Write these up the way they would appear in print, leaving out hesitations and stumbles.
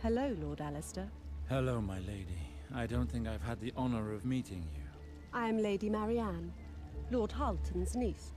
Hello, Lord Alistair. Hello, my lady. I don't think I've had the honor of meeting you. I am Lady Marianne, Lord Halton's niece.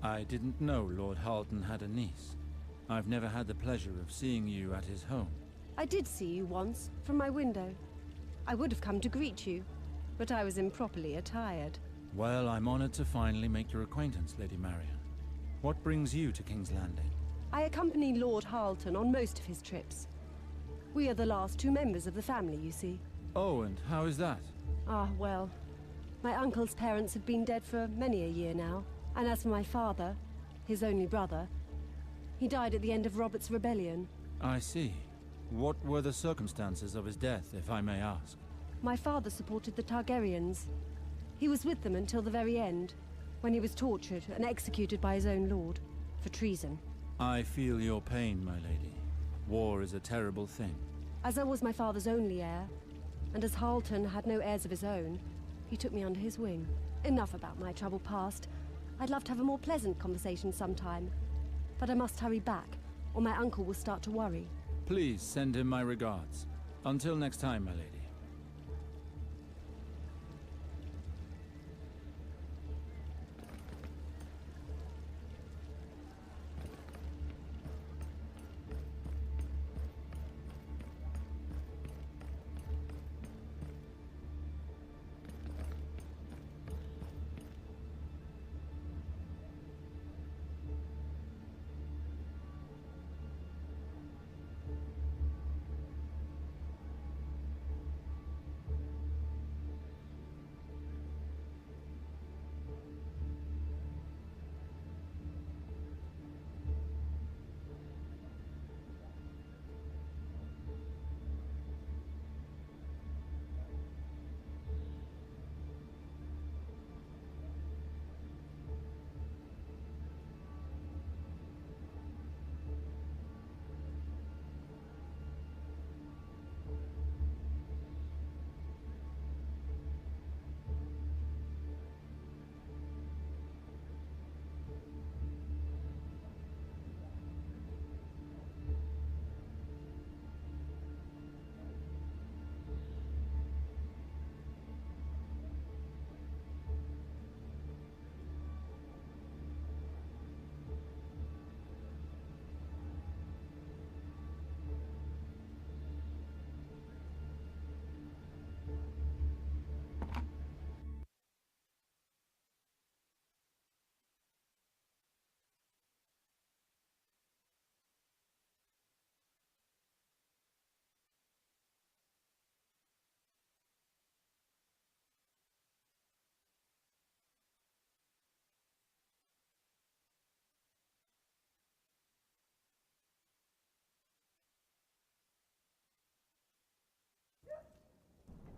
I didn't know Lord Halton had a niece. I've never had the pleasure of seeing you at his home. I did see you once, from my window. I would have come to greet you, but I was improperly attired. Well, I'm honored to finally make your acquaintance, Lady Marianne. What brings you to King's Landing? I accompany Lord Halton on most of his trips. We are the last two members of the family, you see. Oh, and how is that? Ah, well, my uncle's parents have been dead for many a year now. And as for my father, his only brother, he died at the end of Robert's rebellion. I see. What were the circumstances of his death, if I may ask? My father supported the Targaryens. He was with them until the very end, when he was tortured and executed by his own lord, for treason. I feel your pain, my lady. War is a terrible thing. As I was my father's only heir, and as Halton had no heirs of his own, he took me under his wing. Enough about my troubled past. I'd love to have a more pleasant conversation sometime. But I must hurry back, or my uncle will start to worry. Please send him my regards. Until next time, my lady.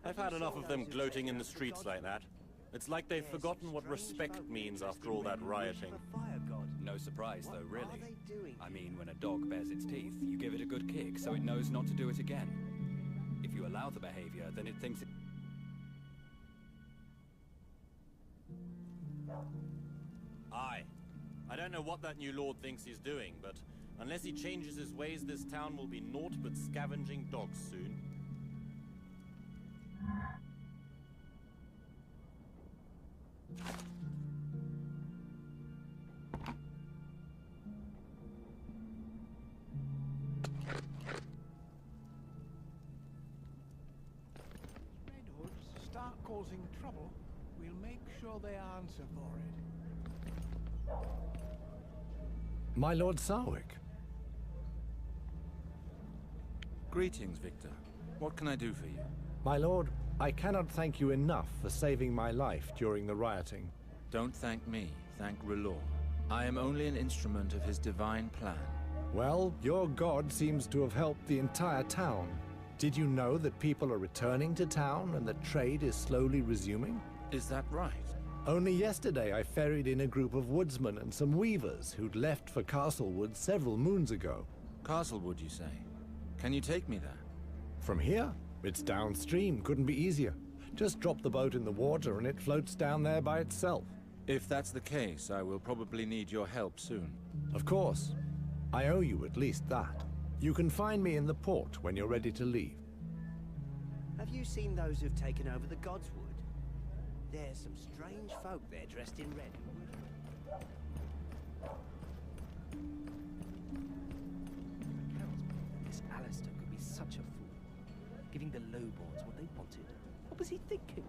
I've had enough of them gloating in the streets like that. It's like they've forgotten what respect means after all that rioting. No surprise, though, really. I mean, when a dog bares its teeth, you give it a good kick so it knows not to do it again. If you allow the behavior, then it thinks it... Aye. I don't know what that new lord thinks he's doing, but unless he changes his ways, this town will be naught but scavenging dogs soon. Red Hoods start causing trouble, we'll make sure they answer for it. My Lord Sarwick. Greetings, Victor. What can I do for you? My lord, I cannot thank you enough for saving my life during the rioting. Don't thank me, thank R'hllor. I am only an instrument of his divine plan. Well, your god seems to have helped the entire town. Did you know that people are returning to town and that trade is slowly resuming? Is that right? Only yesterday I ferried in a group of woodsmen and some weavers who'd left for Castlewood several moons ago. Castlewood, you say? Can you take me there? From here? It's downstream, couldn't be easier. Just drop the boat in the water and it floats down there by itself. If that's the case, I will probably need your help soon. Of course. I owe you at least that. You can find me in the port when you're ready to leave. Have you seen those who've taken over the Godswood? There's some strange folk there dressed in red. This Alistair could be such a fool, giving the lowborns what they wanted. What was he thinking?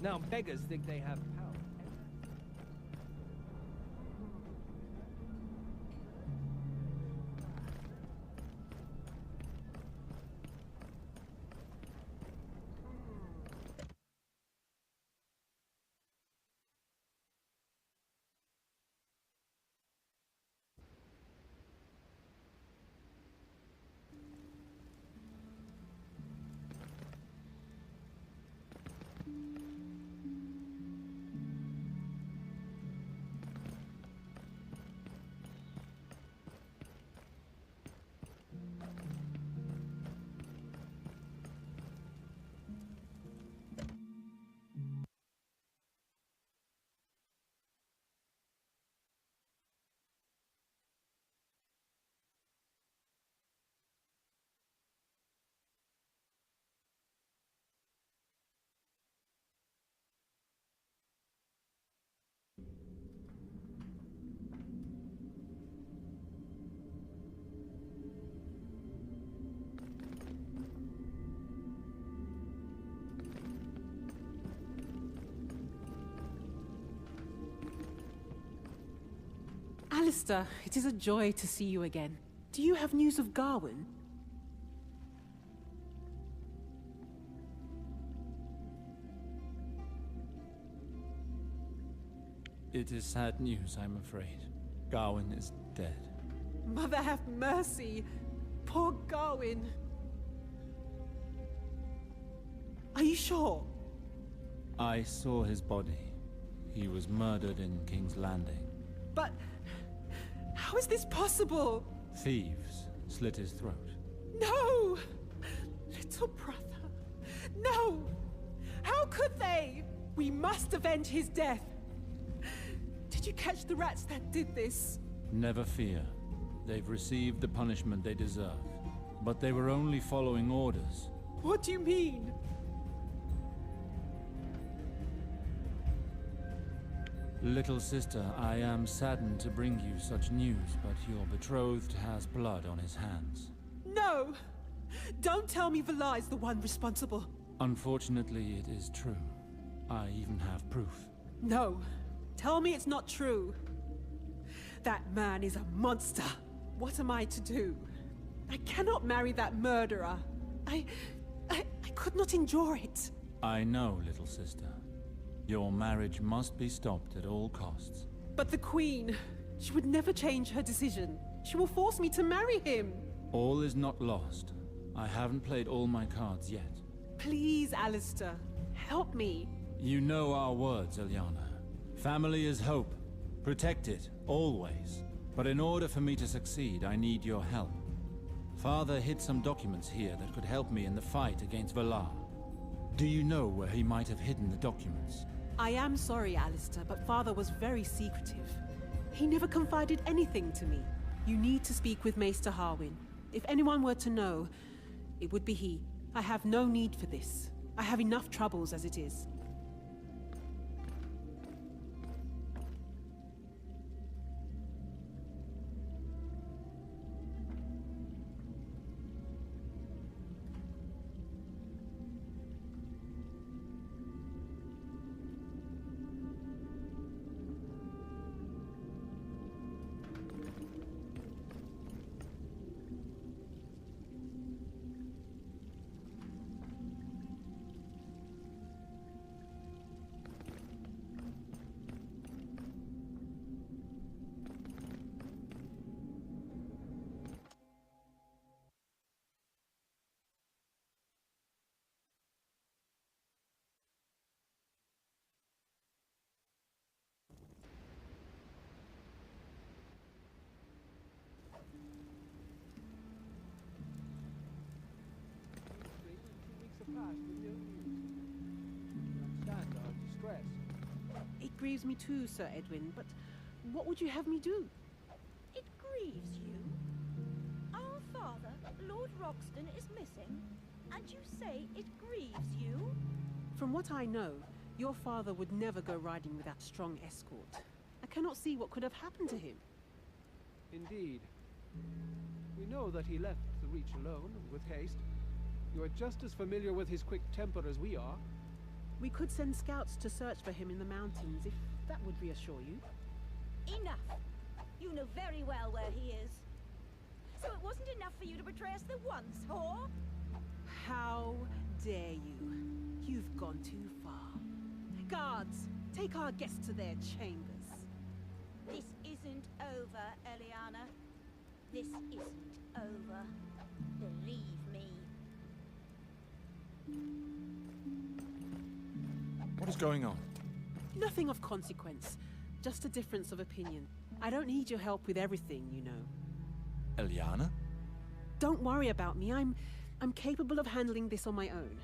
Now beggars think they have power. Alistair, it is a joy to see you again. Do you have news of Gawain? It is sad news, I'm afraid. Gawain is dead. Mother have mercy! Poor Gawain! Are you sure? I saw his body. He was murdered in King's Landing. But how is this possible? Thieves slit his throat. No! Little brother. No! How could they? We must avenge his death. Did you catch the rats that did this? Never fear. They've received the punishment they deserve. But they were only following orders. What do you mean? Little sister, I am saddened to bring you such news, but your betrothed has blood on his hands. No! Don't tell me Valar is the one responsible. Unfortunately, it is true. I even have proof. No. Tell me it's not true. That man is a monster. What am I to do? I cannot marry that murderer. I could not endure it. I know, little sister. Your marriage must be stopped at all costs. But the Queen, she would never change her decision. She will force me to marry him. All is not lost. I haven't played all my cards yet. Please, Alistair, help me. You know our words, Ilyana. Family is hope. Protect it, always. But in order for me to succeed, I need your help. Father hid some documents here that could help me in the fight against Valar. Do you know where he might have hidden the documents? I am sorry, Alistair, but Father was very secretive. He never confided anything to me. You need to speak with Maester Harwin. If anyone were to know, it would be he. I have no need for this. I have enough troubles as it is. It grieves me too, Sir Edwin, but what would you have me do? It grieves you? Our father, Lord Roxton, is missing, and you say it grieves you? From what I know, your father would never go riding without strong escort. I cannot see what could have happened to him. Indeed. We know that he left the Reach alone, and with haste. You are just as familiar with his quick temper as we are. We could send scouts to search for him in the mountains, if that would reassure you. Enough! You know very well where he is. So it wasn't enough for you to betray us the once, whore? How dare you? You've gone too far. Guards, take our guests to their chambers. This isn't over, Eliana. This isn't over. Believe me. What is going on? Nothing of consequence. Just a difference of opinion. I don't need your help with everything, you know. Eliana? Don't worry about me. I'm capable of handling this on my own.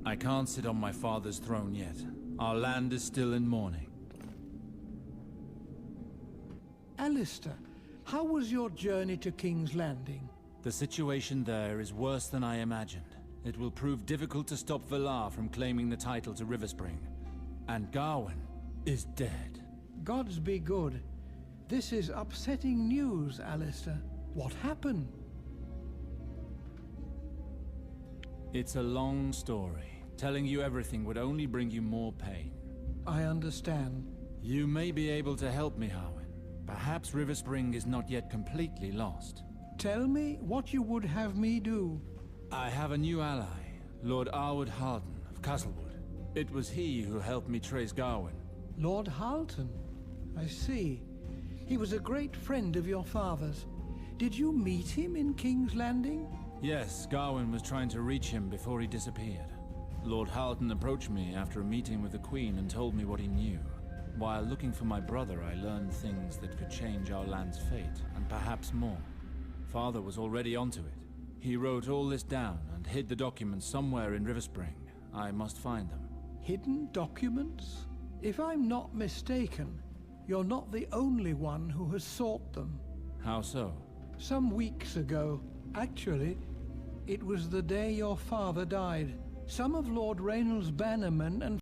I can't sit on my father's throne yet. Our land is still in mourning. Alistair, how was your journey to King's Landing? The situation there is worse than I imagined. It will prove difficult to stop Valar from claiming the title to Riverspring. And Gawain is dead. Gods be good. This is upsetting news, Alistair. What happened? It's a long story. Telling you everything would only bring you more pain. I understand. You may be able to help me, Harwin. Perhaps Riverspring is not yet completely lost. Tell me what you would have me do. I have a new ally, Lord Arwood Harden of Castlewood. It was he who helped me trace Gawain. Lord Halton? I see. He was a great friend of your father's. Did you meet him in King's Landing? Yes, Gawain was trying to reach him before he disappeared. Lord Halton approached me after a meeting with the Queen and told me what he knew. While looking for my brother, I learned things that could change our land's fate, and perhaps more. Father was already onto it. He wrote all this down and hid the documents somewhere in Riverspring. I must find them. Hidden documents? If I'm not mistaken, you're not the only one who has sought them. How so? Some weeks ago. Actually, it was the day your father died. Some of Lord Raynald's bannermen and